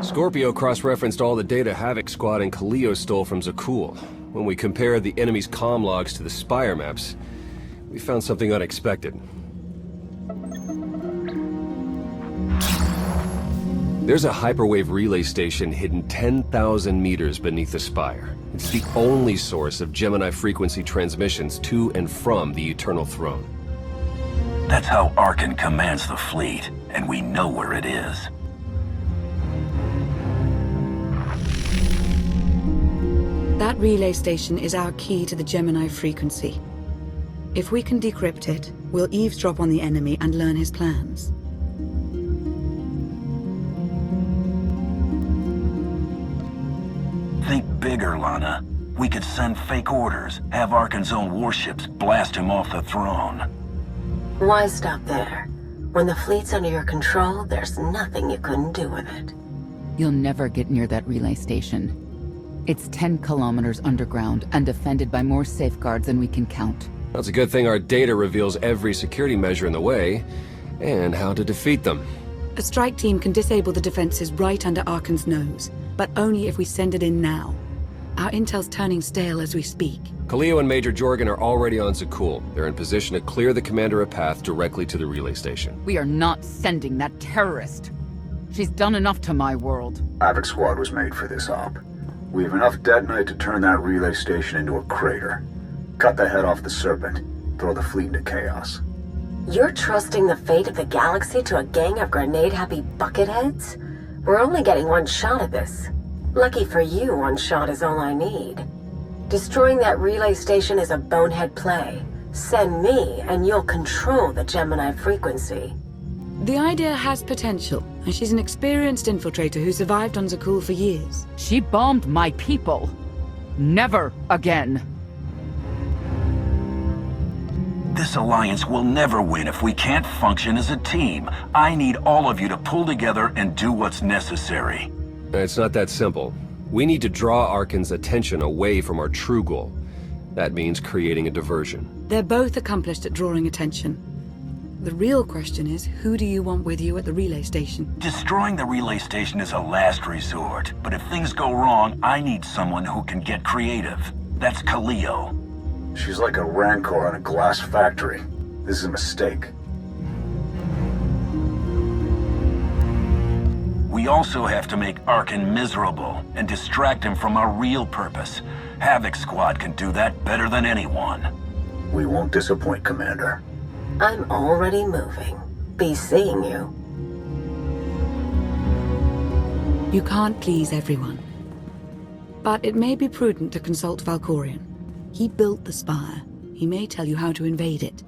Scorpio cross-referenced all the data Havoc Squad and Kaleo stole from Zakul. When we compared the enemy's comm logs to the Spire maps, we found something unexpected. There's a hyperwave relay station hidden 10,000 meters beneath the Spire. It's the only source of Gemini frequency transmissions to and from the Eternal Throne. That's how Arkan commands the fleet, and we know where it is. That relay station is our key to the Gemini frequency. If we can decrypt it, we'll eavesdrop on the enemy and learn his plans. Think bigger, Lana. We could send fake orders, have Arkan's own warships blast him off the throne. Why stop there? When the fleet's under your control, there's nothing you couldn't do with it. You'll never get near that relay station. It's 10 kilometers underground and defended by more safeguards than we can count. That's a good thing our data reveals every security measure in the way, and how to defeat them. A strike team can disable the defenses right under Arkan's nose, but only if we send it in now. Our intel's turning stale as we speak. Kaleo and Major Jorgen are already on Zakul. They're in position to clear the commander a path directly to the relay station. We are not sending that terrorist. She's done enough to my world. Havoc Squad was made for this op. We have enough detonite to turn that relay station into a crater. Cut the head off the Serpent. Throw the fleet into chaos. You're trusting the fate of the galaxy to a gang of grenade-happy bucketheads? We're only getting one shot at this. Lucky for you, one shot is all I need. Destroying that relay station is a bonehead play. Send me, and you'll control the Gemini frequency. The idea has potential, and she's an experienced infiltrator who survived on Zakul for years. She bombed my people. Never again. This alliance will never win if we can't function as a team. I need all of you to pull together and do what's necessary. It's not that simple. We need to draw Arkan's attention away from our true goal. That means creating a diversion. They're both accomplished at drawing attention. The real question is, who do you want with you at the relay station? Destroying the relay station is a last resort, but if things go wrong, I need someone who can get creative. That's Kaleo. She's like a rancor in a glass factory. This is a mistake. We also have to make Arkan miserable and distract him from our real purpose. Havoc Squad can do that better than anyone. We won't disappoint, Commander. I'm already moving. Be seeing you. You can't please everyone. But it may be prudent to consult Valkorion. He built the Spire. He may tell you how to invade it.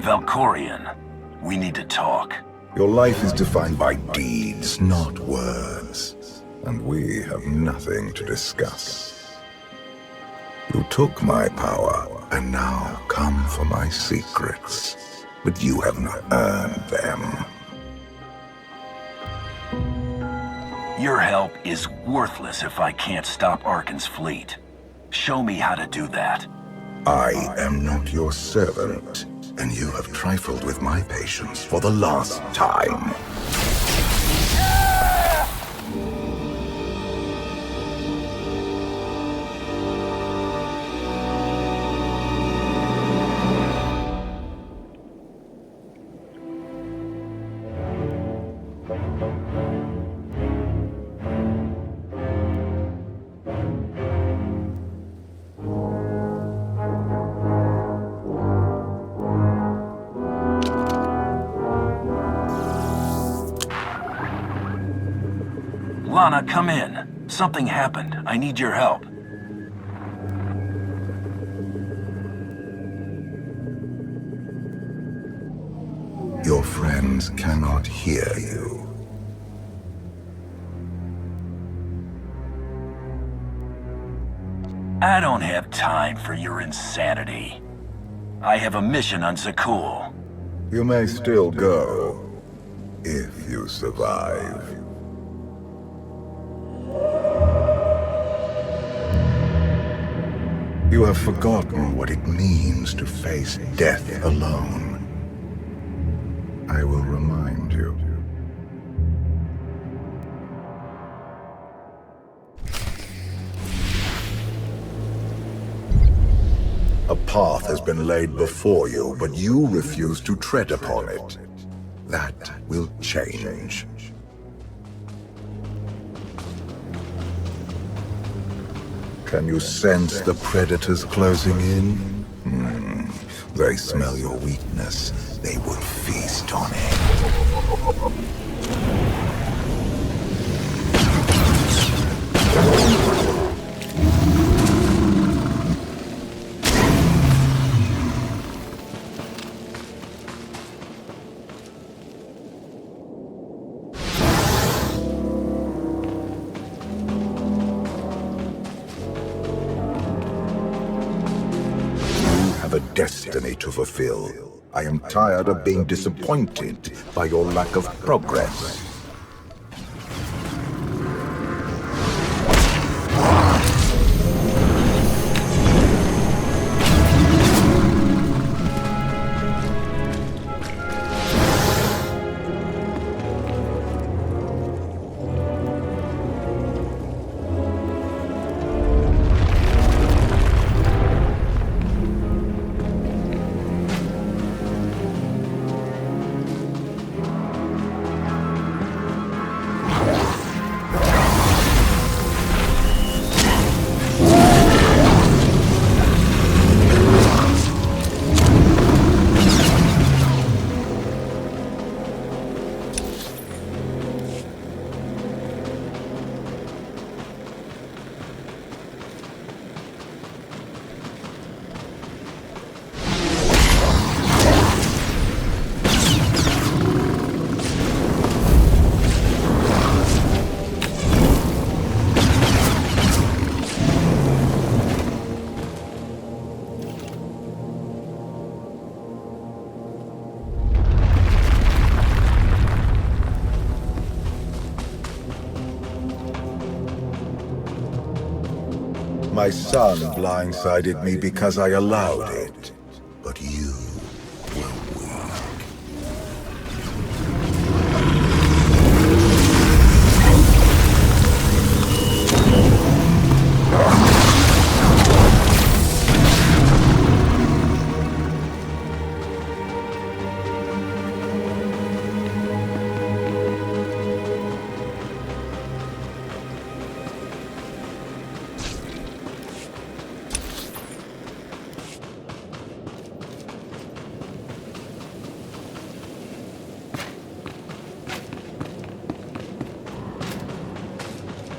Valkorian, we need to talk. Your life is defined by deeds, not words. And we have nothing to discuss. You took my power, and now come for my secrets. But you have not earned them. Your help is worthless if I can't stop Arkan's fleet. Show me how to do that. I am not your servant, and you have trifled with my patience for the last time. Lana, come in. Something happened. I need your help. Your friends cannot hear you. I don't have time for your insanity. I have a mission on Zakul. You may still go, if you survive. You have forgotten what it means to face death alone. I will remind you. A path has been laid before you, but you refuse to tread upon it. That will change. Can you sense the predators closing in? They smell your weakness. They will feast on it. A destiny to fulfill. I am tired of being disappointed by your lack of progress. My son blindsided me because I allowed it. But you were weak.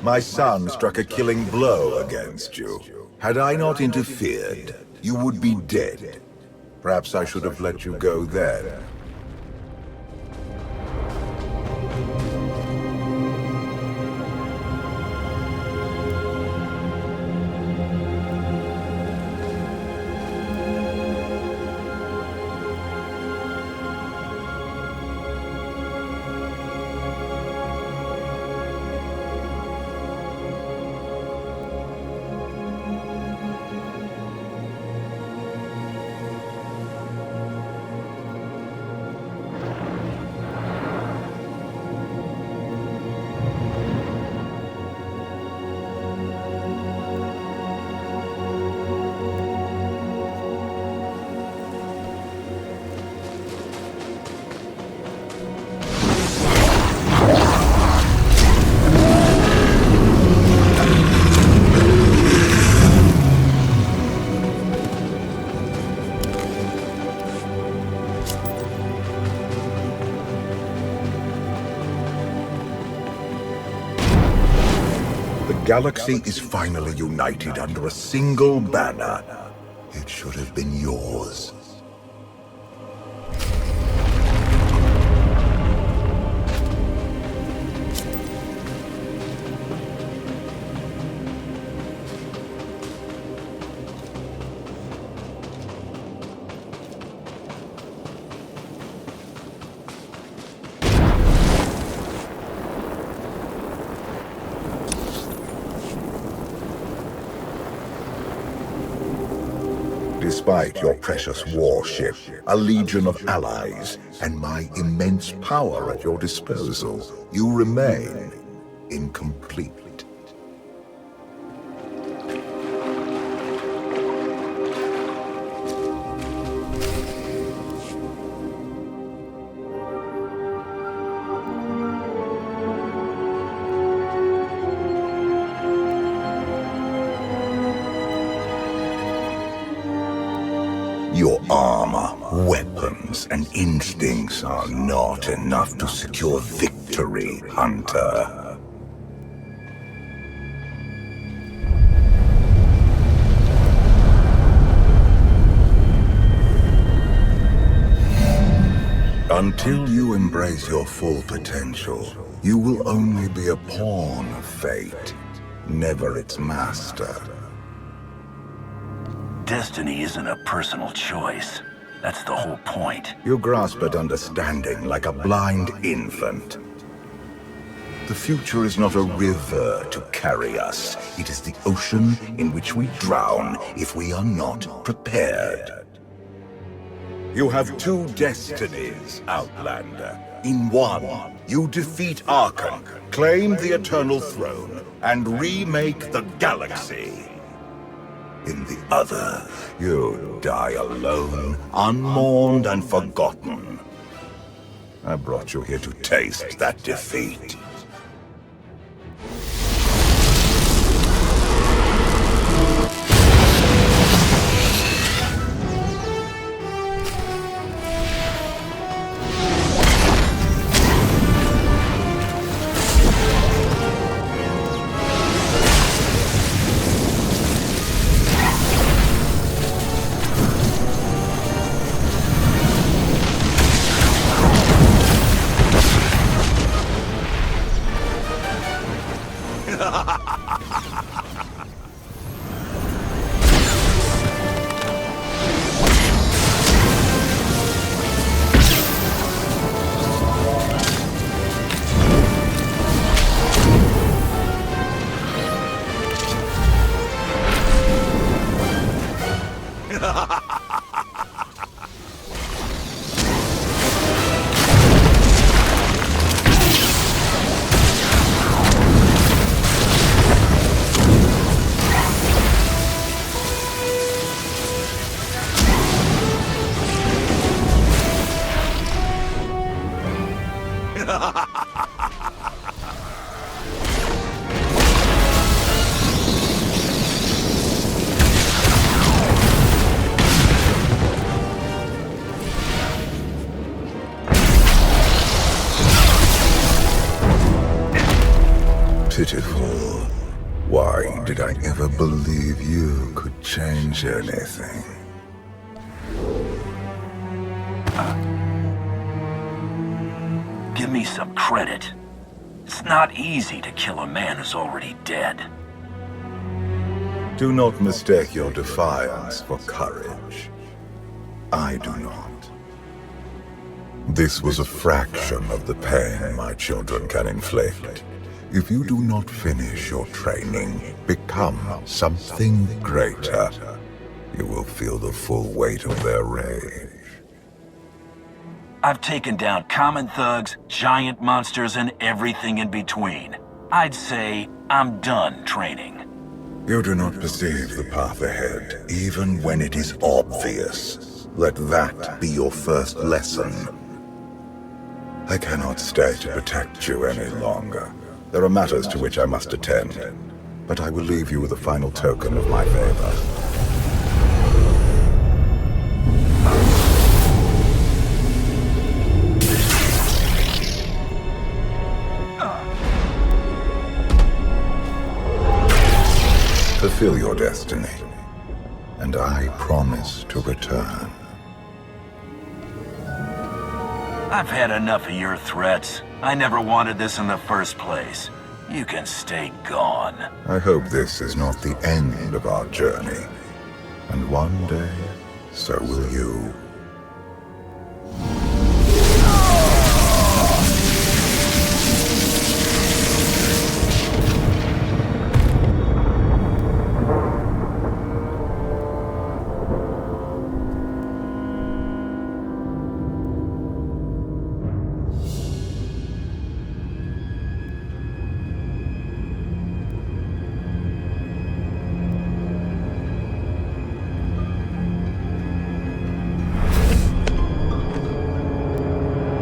My son struck a killing blow against you. Had I not interfered, you would be dead. Perhaps I should have let you go then. The galaxy is finally united under a single banner. It should have been yours. Despite your precious warship, a legion of allies, and my immense power at your disposal, you remain incomplete. Your armor, weapons, and instincts are not enough to secure victory, Hunter. Until you embrace your full potential, you will only be a pawn of fate, never its master. Destiny isn't a personal choice. That's the whole point. You grasp at understanding like a blind infant. The future is not a river to carry us. It is the ocean in which we drown if we are not prepared. You have two destinies, Outlander. In one, you defeat Archon, claim the Eternal Throne, and remake the galaxy. In the other, you die alone, unmourned and forgotten. I brought you here to taste that defeat. Pitiful. Why did I ever believe you could change anything? some credit. It's not easy to kill a man who's already dead. Do not mistake your defiance for courage. I do not. This was a fraction of the pain my children can inflict. If you do not finish your training, become something greater, you will feel the full weight of their rage. I've taken down common thugs, giant monsters, and everything in between. I'd say I'm done training. You do not perceive the path ahead, even when it is obvious. Let that be your first lesson. I cannot stay to protect you any longer. There are matters to which I must attend, but I will leave you with a final token of my favor. Fulfill your destiny, and I promise to return. I've had enough of your threats. I never wanted this in the first place. You can stay gone. I hope this is not the end of our journey, and one day, so will you.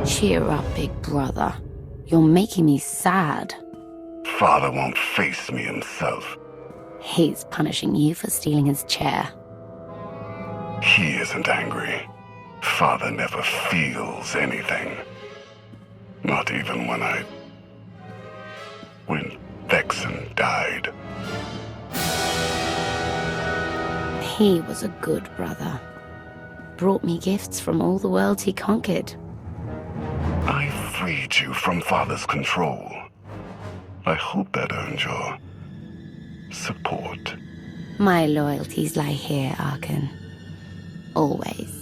Cheer up, big brother. You're making me sad. Father won't face me himself. He's punishing you for stealing his chair. He isn't angry. Father never feels anything. Not even when XII died. He was a good brother. Brought me gifts from all the worlds he conquered. I freed you from Father's control. I hope that earned your support. My loyalties lie here, Arkan. Always.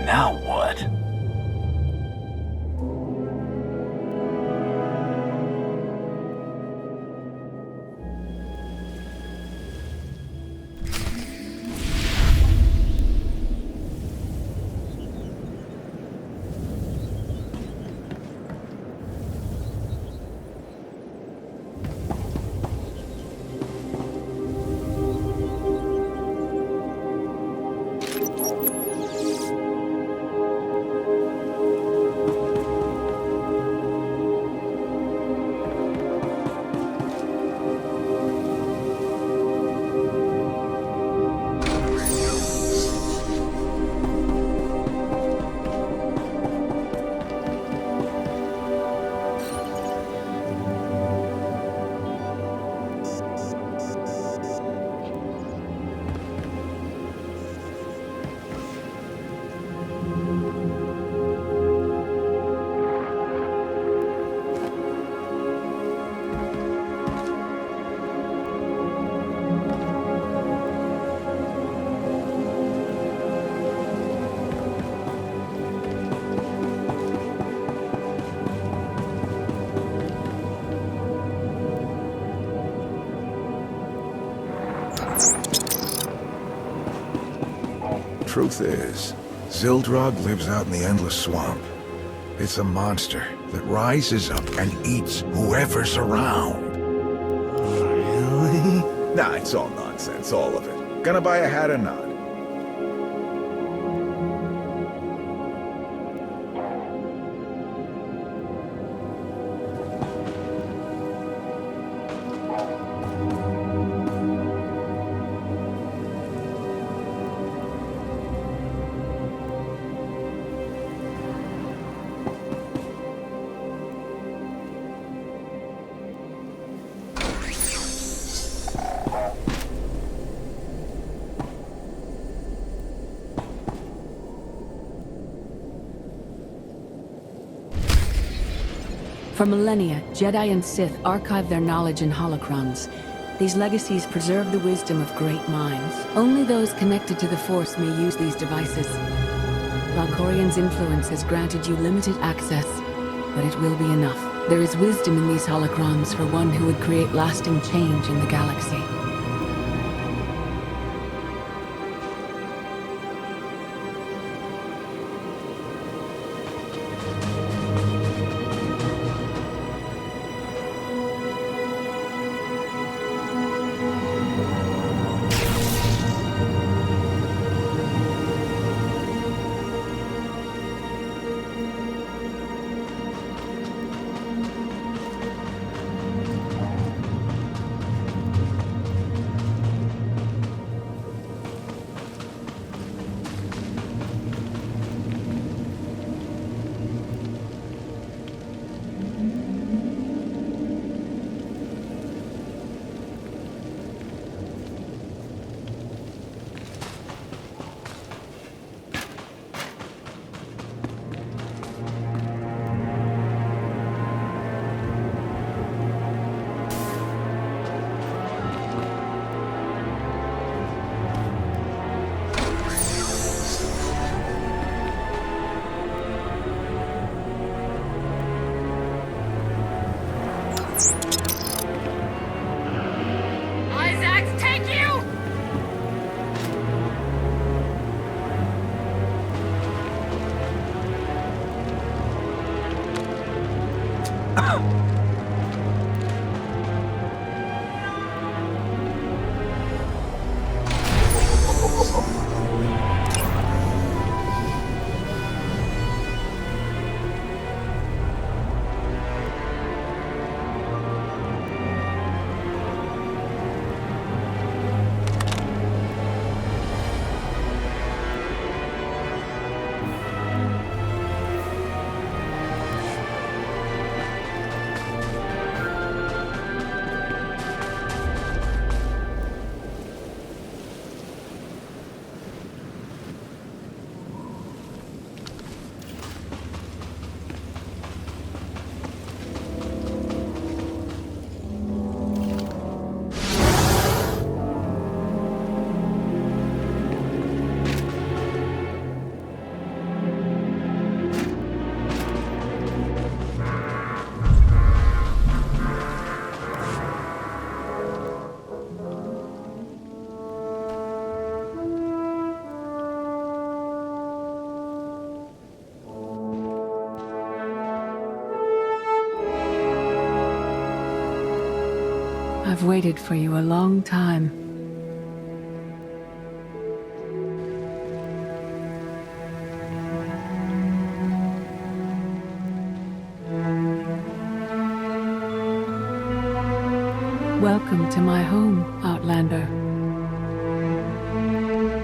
Now what? Truth is, Zildrog lives out in the Endless Swamp. It's a monster that rises up and eats whoever's around. Really? Nah, it's all nonsense, all of it. Gonna buy a hat or not? For millennia, Jedi and Sith archived their knowledge in holocrons. These legacies preserve the wisdom of great minds. Only those connected to the Force may use these devices. Valkorian's influence has granted you limited access, but it will be enough. There is wisdom in these holocrons for one who would create lasting change in the galaxy. I've waited for you a long time. Welcome to my home, Outlander.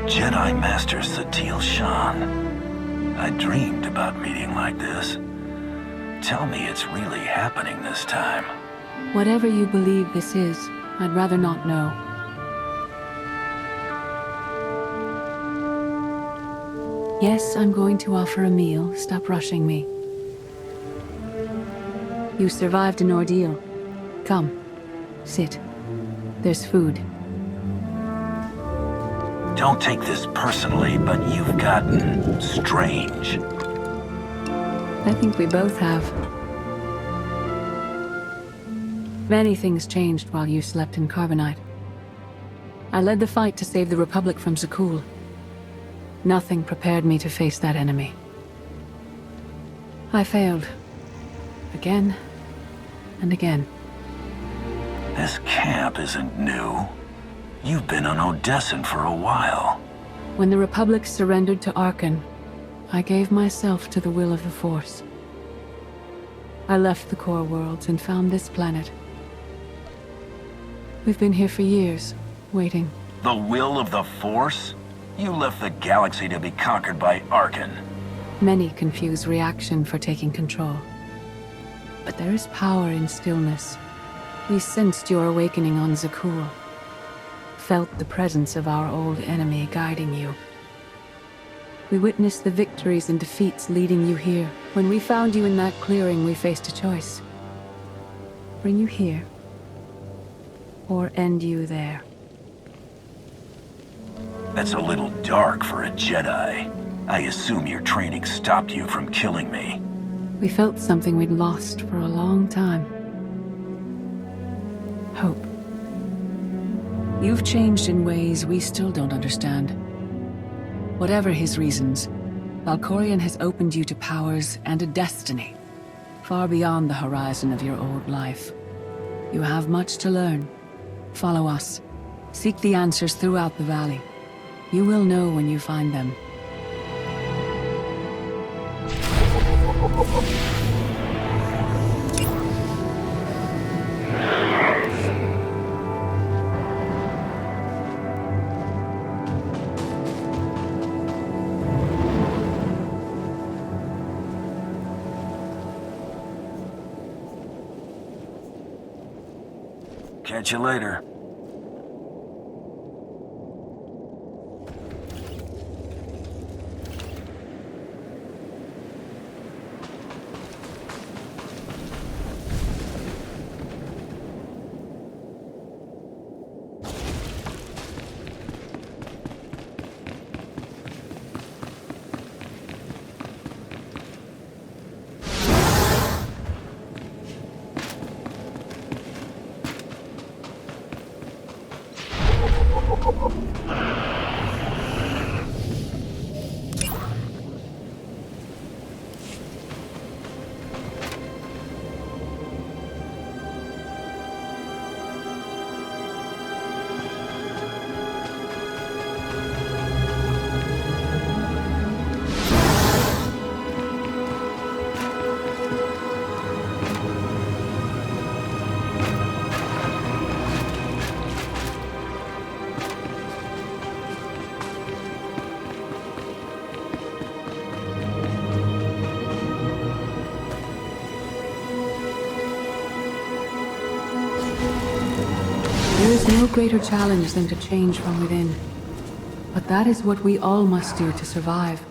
Jedi Master Satele Shan. I dreamed about meeting like this. Tell me it's really happening this time. Whatever you believe this is, I'd rather not know. Yes, I'm going to offer a meal. Stop rushing me. You survived an ordeal. Come, sit. There's food. Don't take this personally, but you've gotten strange. I think we both have. Many things changed while you slept in Carbonite. I led the fight to save the Republic from Zakul. Nothing prepared me to face that enemy. I failed. Again and again. This camp isn't new. You've been on Odessen for a while. When the Republic surrendered to Arkan, I gave myself to the will of the Force. I left the core worlds and found this planet. We've been here for years, waiting. The will of the Force? You left the galaxy to be conquered by Arkan. Many confuse reaction for taking control. But there is power in stillness. We sensed your awakening on Zakul. Felt the presence of our old enemy guiding you. We witnessed the victories and defeats leading you here. When we found you in that clearing, we faced a choice. Bring you here. Or end you there. That's a little dark for a Jedi. I assume your training stopped you from killing me. We felt something we'd lost for a long time. Hope. You've changed in ways we still don't understand. Whatever his reasons, Valkorion has opened you to powers and a destiny, far beyond the horizon of your old life. You have much to learn. Follow us. Seek the answers throughout the valley. You will know when you find them. Catch you later. There is no greater challenge than to change from within. But that is what we all must do to survive.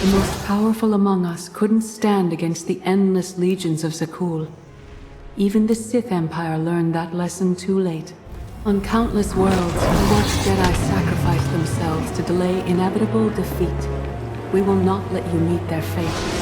The most powerful among us couldn't stand against the endless legions of Zakul. Even the Sith Empire learned that lesson too late. On countless worlds, we watched Jedi sacrifice themselves to delay inevitable defeat. We will not let you meet their fate.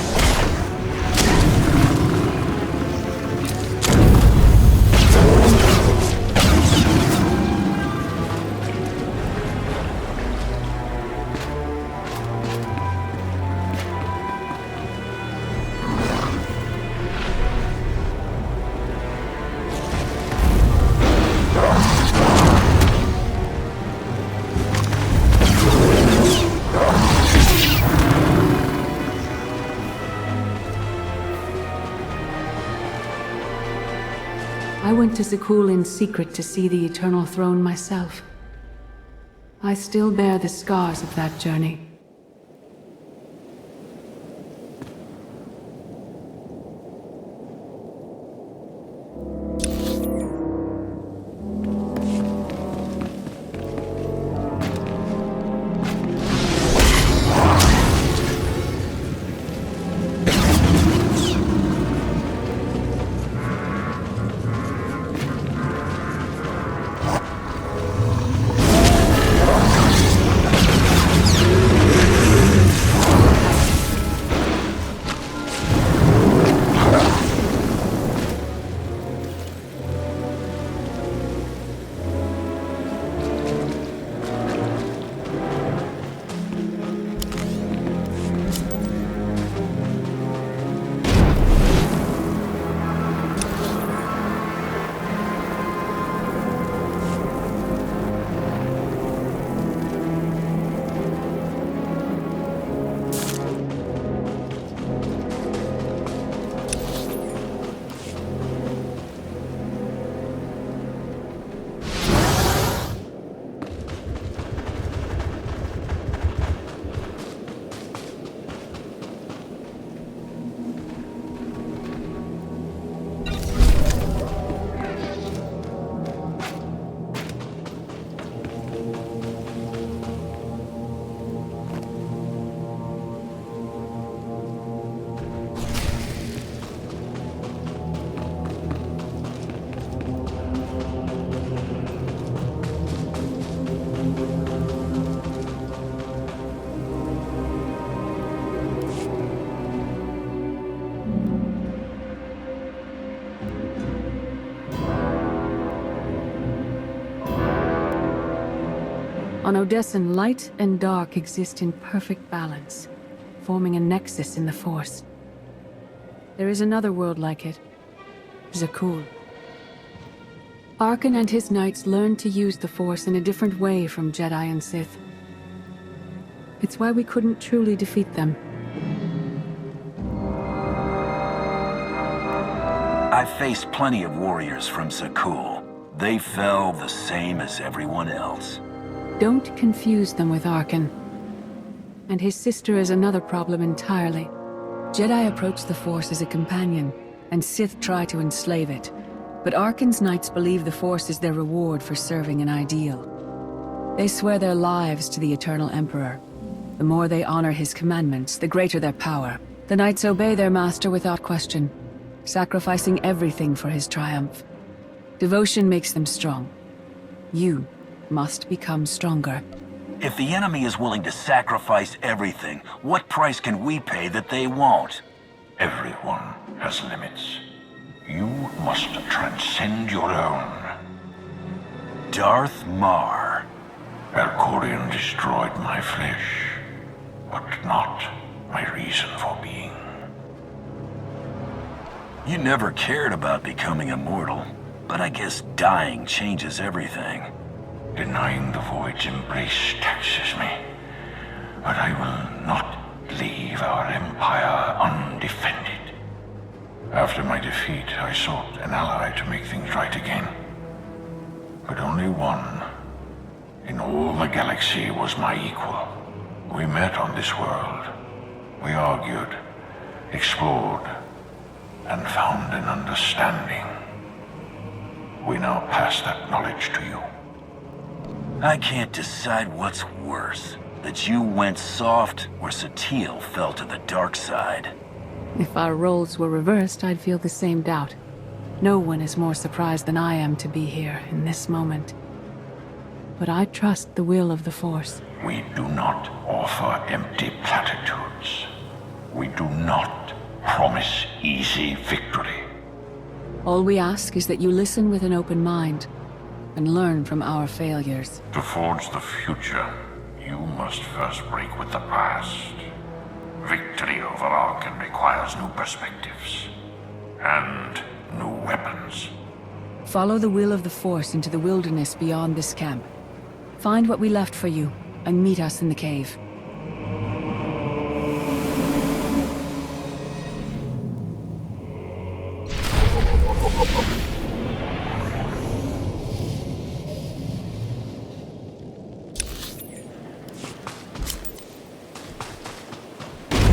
I went to Zakul in secret to see the Eternal Throne myself. I still bear the scars of that journey. On Odessen, light and dark exist in perfect balance, forming a nexus in the Force. There is another world like it, Zakul. Arkan and his knights learned to use the Force in a different way from Jedi and Sith. It's why we couldn't truly defeat them. I've faced plenty of warriors from Zakul. They fell the same as everyone else. Don't confuse them with Arkan. And his sister is another problem entirely. Jedi approach the Force as a companion, and Sith try to enslave it. But Arkan's knights believe the Force is their reward for serving an ideal. They swear their lives to the Eternal Emperor. The more they honor his commandments, the greater their power. The knights obey their master without question, sacrificing everything for his triumph. Devotion makes them strong. You must become stronger. If the enemy is willing to sacrifice everything, what price can we pay that they won't? Everyone has limits. You must transcend your own. Darth Mar. Valkorion destroyed my flesh, but not my reason for being. You never cared about becoming immortal, but I guess dying changes everything. Denying the Void's embrace taxes me, but I will not leave our empire undefended. After my defeat, I sought an ally to make things right again. But only one in all the galaxy was my equal. We met on this world. We argued, explored, and found an understanding. We now pass that knowledge to you. I can't decide what's worse, that you went soft or Satele fell to the dark side. If our roles were reversed, I'd feel the same doubt. No one is more surprised than I am to be here in this moment. But I trust the will of the Force. We do not offer empty platitudes. We do not promise easy victory. All we ask is that you listen with an open mind and learn from our failures. To forge the future, you must first break with the past. Victory over Arkan requires new perspectives and new weapons. Follow the will of the Force into the wilderness beyond this camp. Find what we left for you, and meet us in the cave.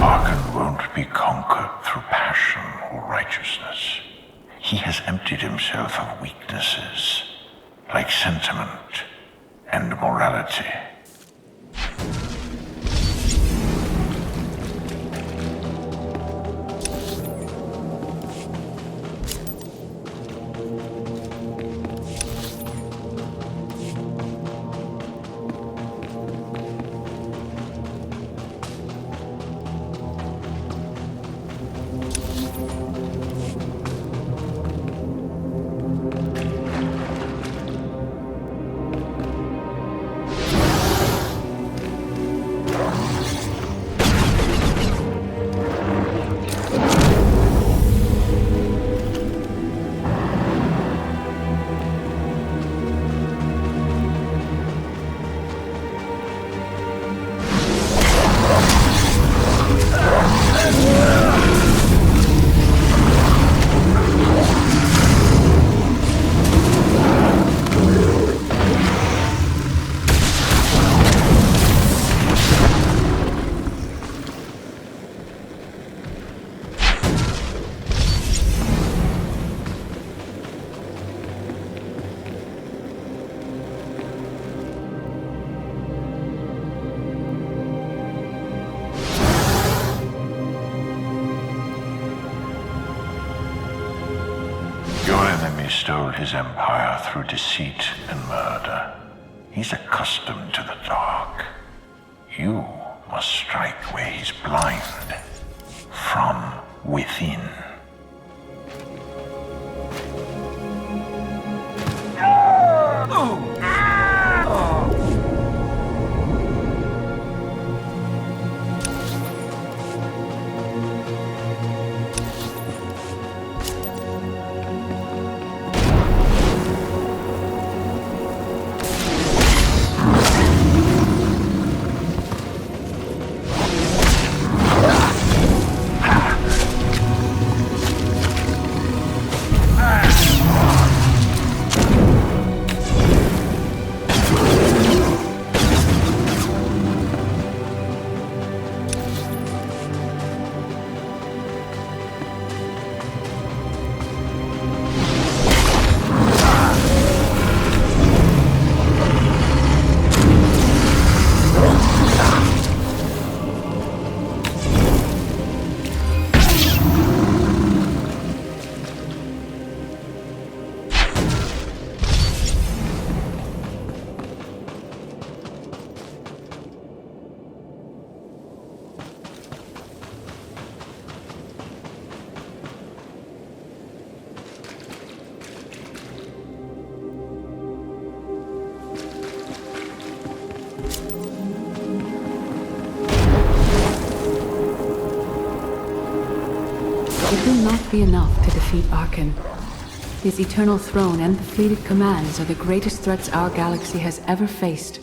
Arkan won't be conquered through passion or righteousness. He has emptied himself of weaknesses, like sentiment and morality. Stole his empire through deceit and murder. He's accustomed to the dark. You must strike where he's blind. From within. It will not be enough to defeat Arkan. His eternal throne and the fleeted commands are the greatest threats our galaxy has ever faced.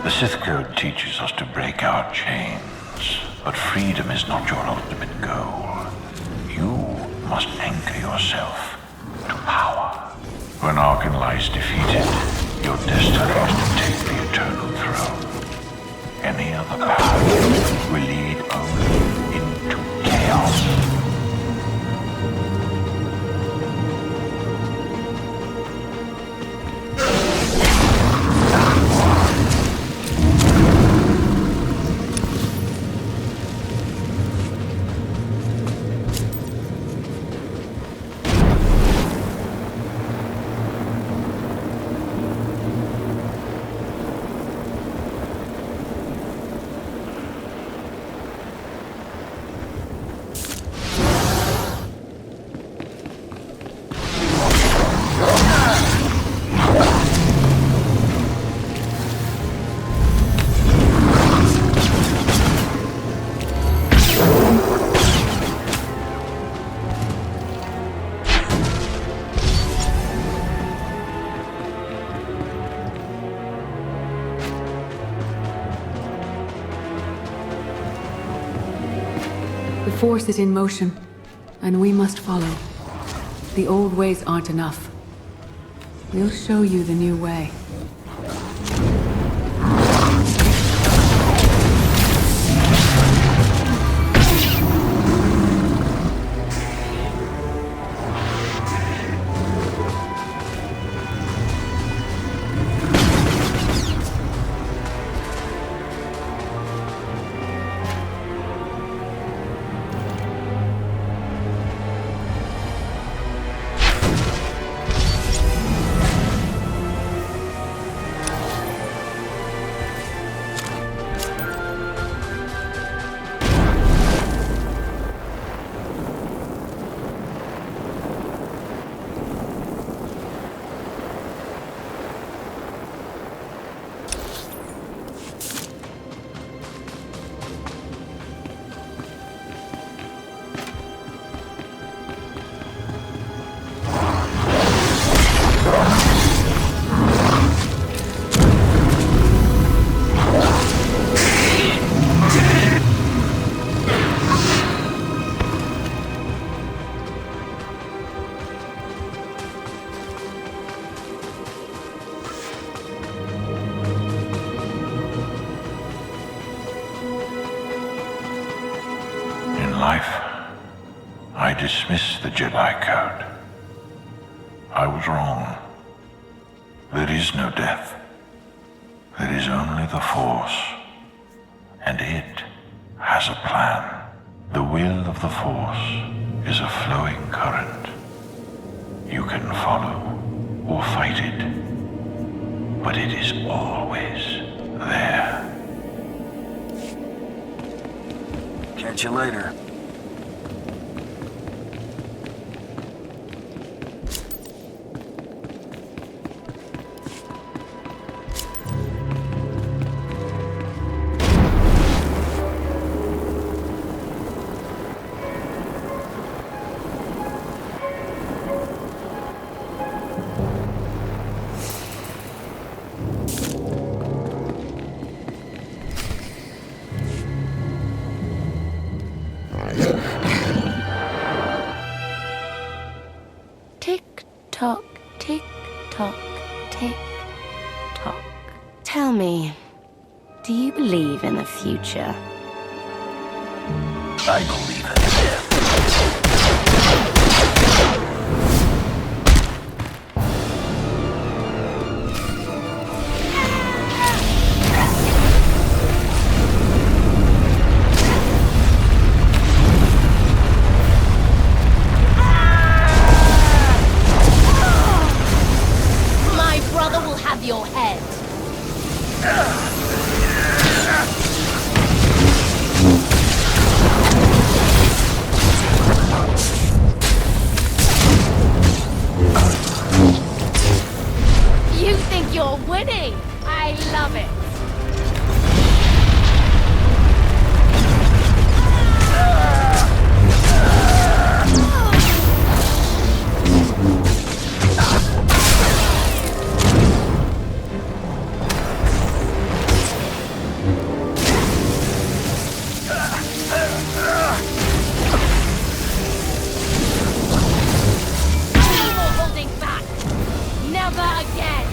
The Sith Code teaches us to break our chains, but freedom is not your ultimate goal. You must anchor yourself to power. When Arkan lies defeated, your destiny is to take the eternal throne. Any other path will lead only into chaos. The Force is in motion, and we must follow. The old ways aren't enough. We'll show you the new way. I dismiss the Jedi Code. I was wrong. There is no death. There is is only the Force, and it has a plan. The will of the Force is a flowing current. You can follow or fight it, but it is always there. Catch you later. Tick-tock, tick-tock, tick-tock. Tell me, do you believe in the future? I believe in death. My brother will have your head. You think you're winning? I love it. No more holding back. Never again.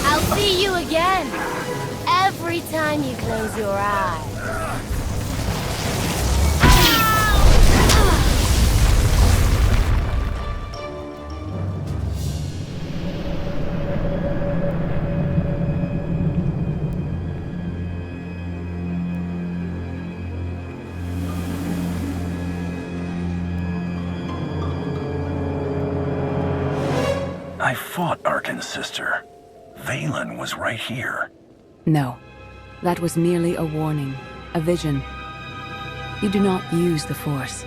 I'll see you again. Every time you close your eyes. I fought Arkin's sister. Valen was right here. No. That was merely a warning. A vision. You do not use the Force,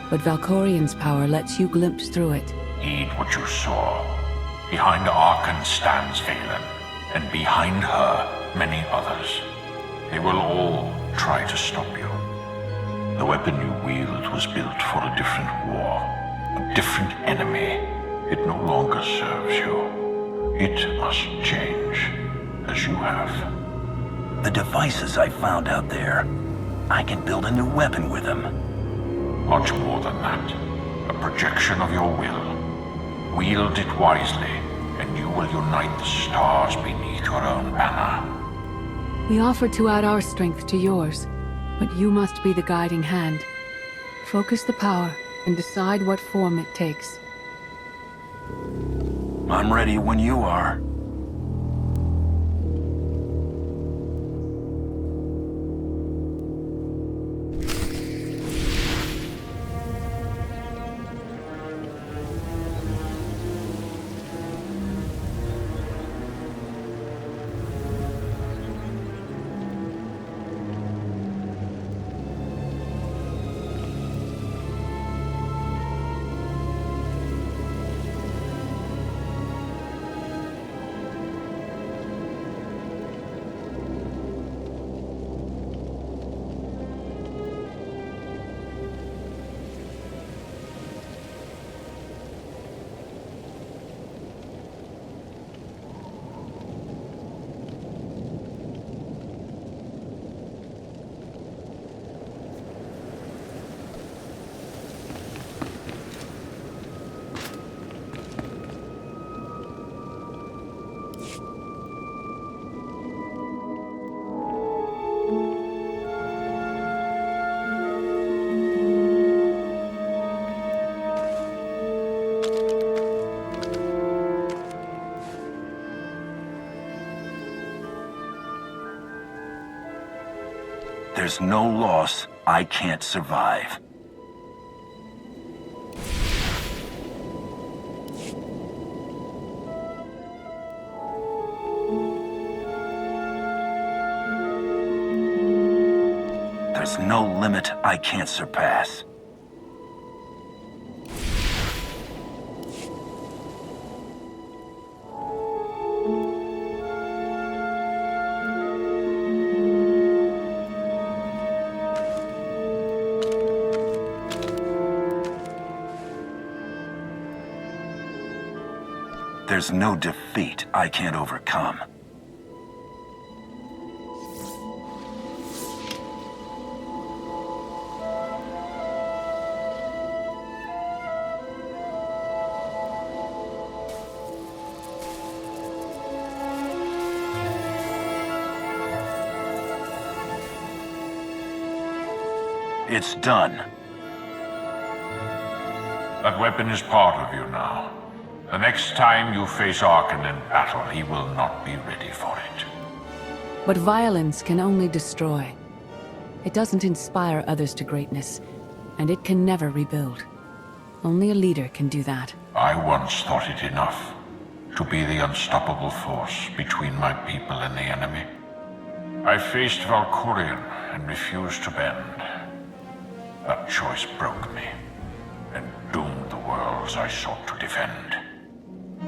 but Valkorian's power lets you glimpse through it. Heed what you saw. Behind Arkan stands Valen, and behind her, many others. They will all try to stop you. The weapon you wield was built for a different war, a different enemy. It no longer serves you. It must change, as you have. The devices I found out there, I can build a new weapon with them. Much more than that. A projection of your will. Wield it wisely, and you will unite the stars beneath your own banner. We offer to add our strength to yours, but you must be the guiding hand. Focus the power and decide what form it takes. I'm ready when you are. There's no loss I can't survive. There's no limit I can't surpass. There's no defeat I can't overcome. It's done. That weapon is part of you now. The next time you face Arkan in battle, he will not be ready for it. But violence can only destroy. It doesn't inspire others to greatness, and it can never rebuild. Only a leader can do that. I once thought it enough to be the unstoppable force between my people and the enemy. I faced Valkyrian and refused to bend. That choice broke me and doomed the worlds I sought to defend.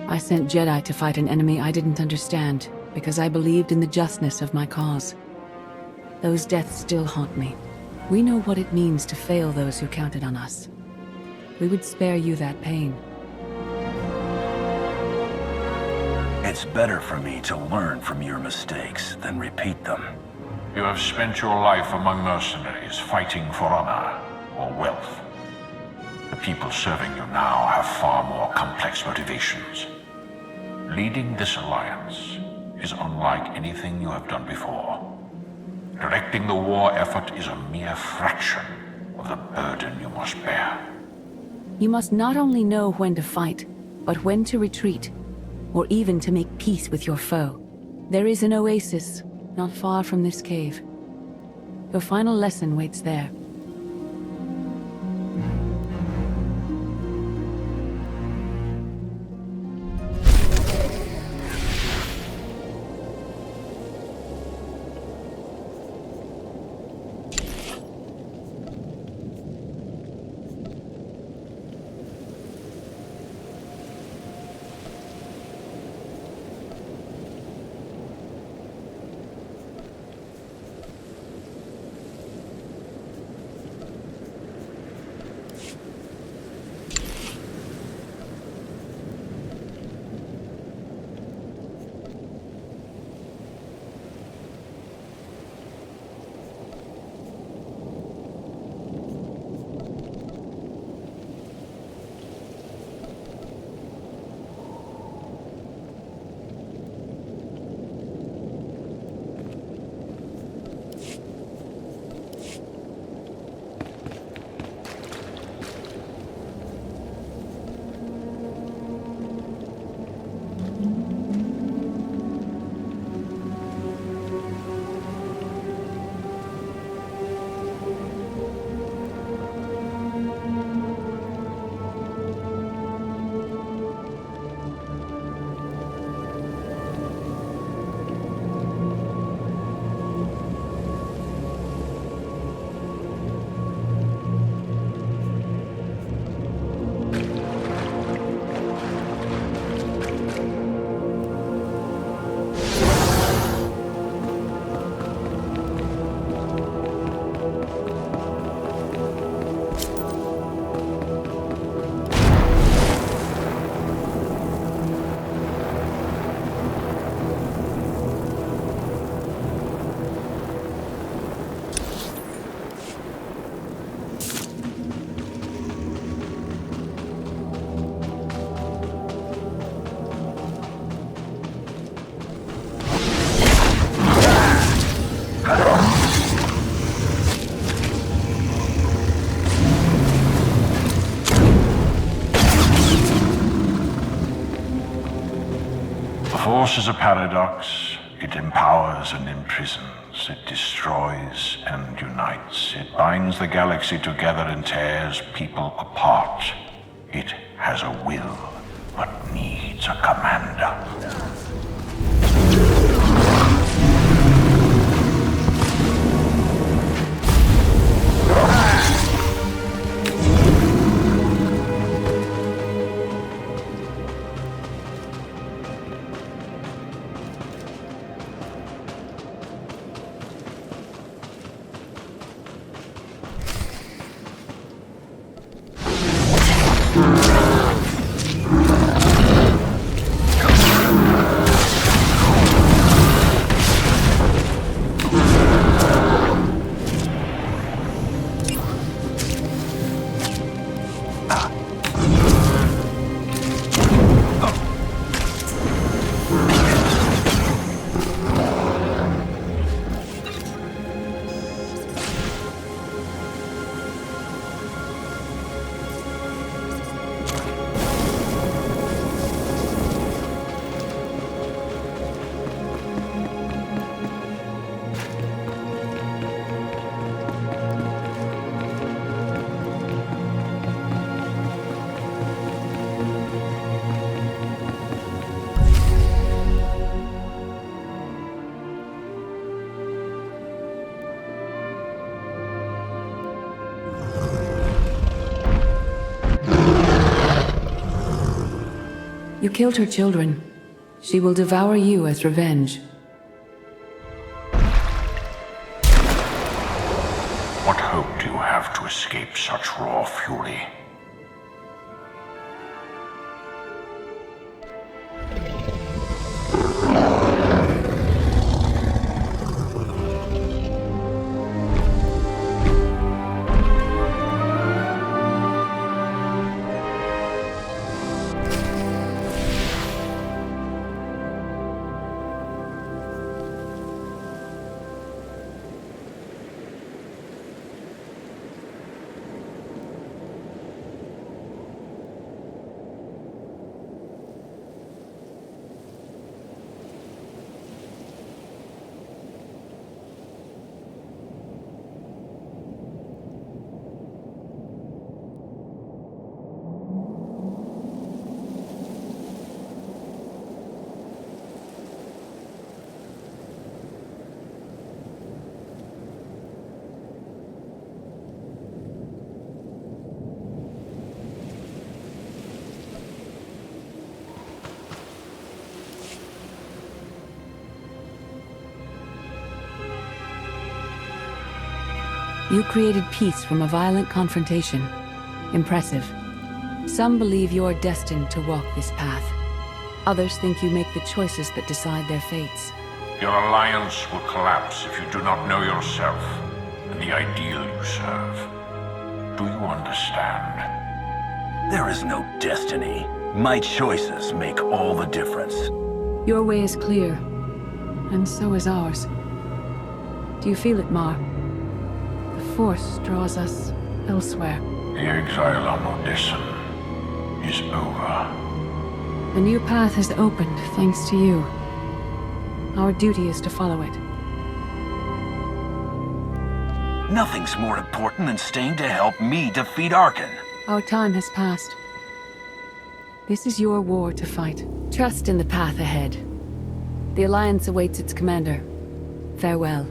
I sent Jedi to fight an enemy I didn't understand, because I believed in the justness of my cause. Those deaths still haunt me. We know what it means to fail those who counted on us. We would spare you that pain. It's better for me to learn from your mistakes than repeat them. You have spent your life among mercenaries, fighting for honor or wealth. The people serving you now have far more complex motivations. Leading this alliance is unlike anything you have done before. Directing the war effort is a mere fraction of the burden you must bear. You must not only know when to fight, but when to retreat, or even to make peace with your foe. There is an oasis not far from this cave. Your final lesson waits there. The Force is a paradox. It empowers and imprisons. it destroys and unites. It binds the galaxy together and tears people apart. It has a will, but needs a commander. You killed her children. She will devour you as revenge. What hope do you have to escape such raw fury? You created peace from a violent confrontation. Impressive. Some believe you're destined to walk this path. Others think you make the choices that decide their fates. Your alliance will collapse if you do not know yourself and the ideal you serve. Do you understand? There is no destiny. My choices make all the difference. Your way is clear, and so is ours. Do you feel it, Mar? The Force draws us elsewhere. The exile on Odysseum is over. A new path has opened, thanks to you. Our duty is to follow it. Nothing's more important than staying to help me defeat Arkan. Our time has passed. This is your war to fight. Trust in the path ahead. The Alliance awaits its commander. Farewell.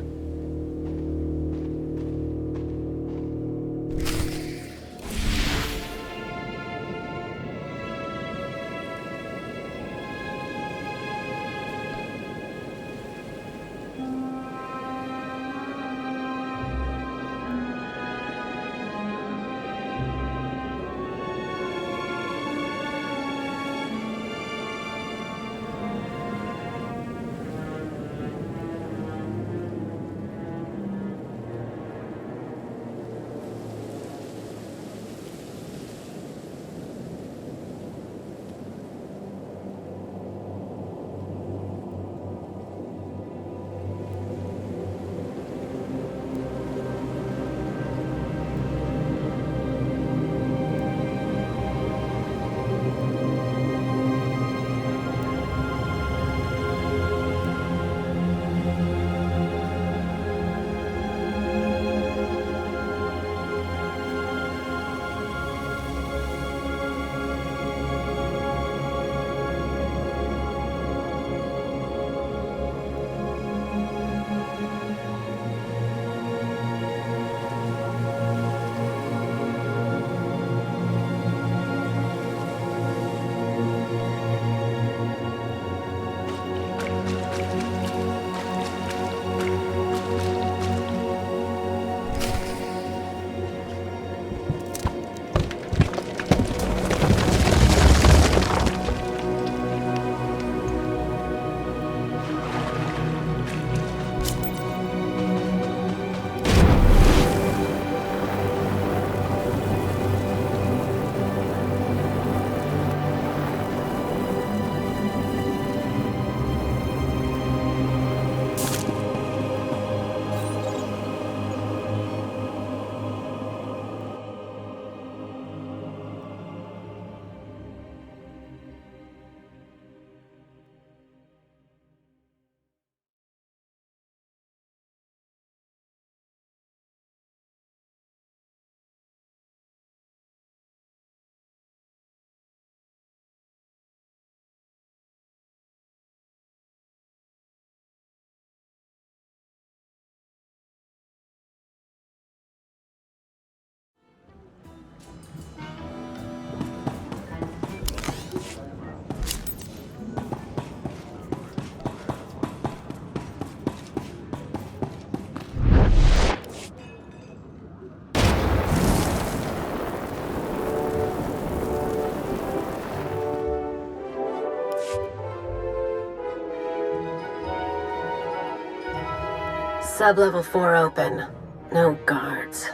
Sub-level 4 open. No guards.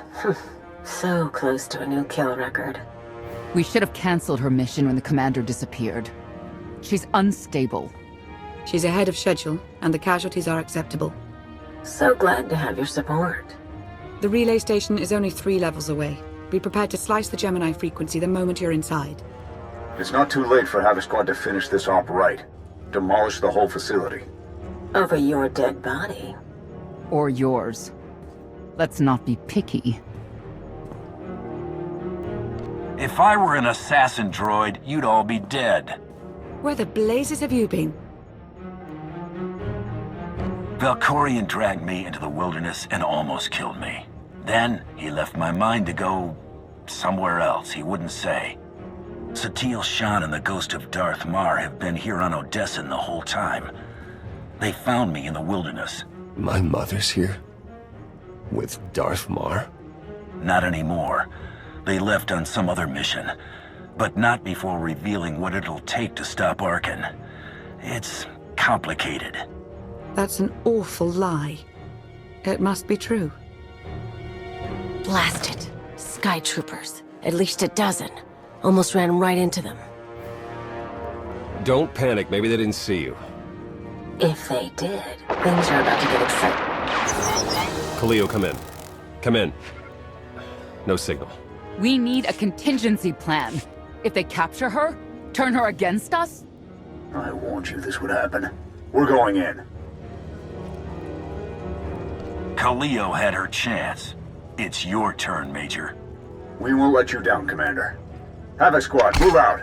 So close to a new kill record. We should have canceled her mission when the commander disappeared. She's unstable. She's ahead of schedule, and the casualties are acceptable. So glad to have your support. The relay station is only 3 levels away. Be prepared to slice the Gemini frequency the moment you're inside. It's not too late for Havoc Squad to finish this op right. Demolish the whole facility. Over your dead body. Or yours. Let's not be picky. If I were an assassin droid, you'd all be dead. Where the blazes have you been? Valkorion dragged me into the wilderness and almost killed me. Then, he left my mind to go somewhere else, he wouldn't say. Satele Shan and the ghost of Darth Mar have been here on Odessin the whole time. They found me in the wilderness. My mother's here? With Darth Mar? Not anymore. They left on some other mission, but not before revealing what it'll take to stop Arkin. It's complicated. That's an awful lie. It must be true. Blast it. Sky troopers. At least a dozen. Almost ran right into them. Don't panic, maybe they didn't see you. If they did, things are about to get exciting. Khalil, come in. Come in. No signal. We need a contingency plan. If they capture her, turn her against us? I warned you this would happen. We're going in. Khalil had her chance. It's your turn, Major. We won't let you down, Commander. Havoc Squad, move out!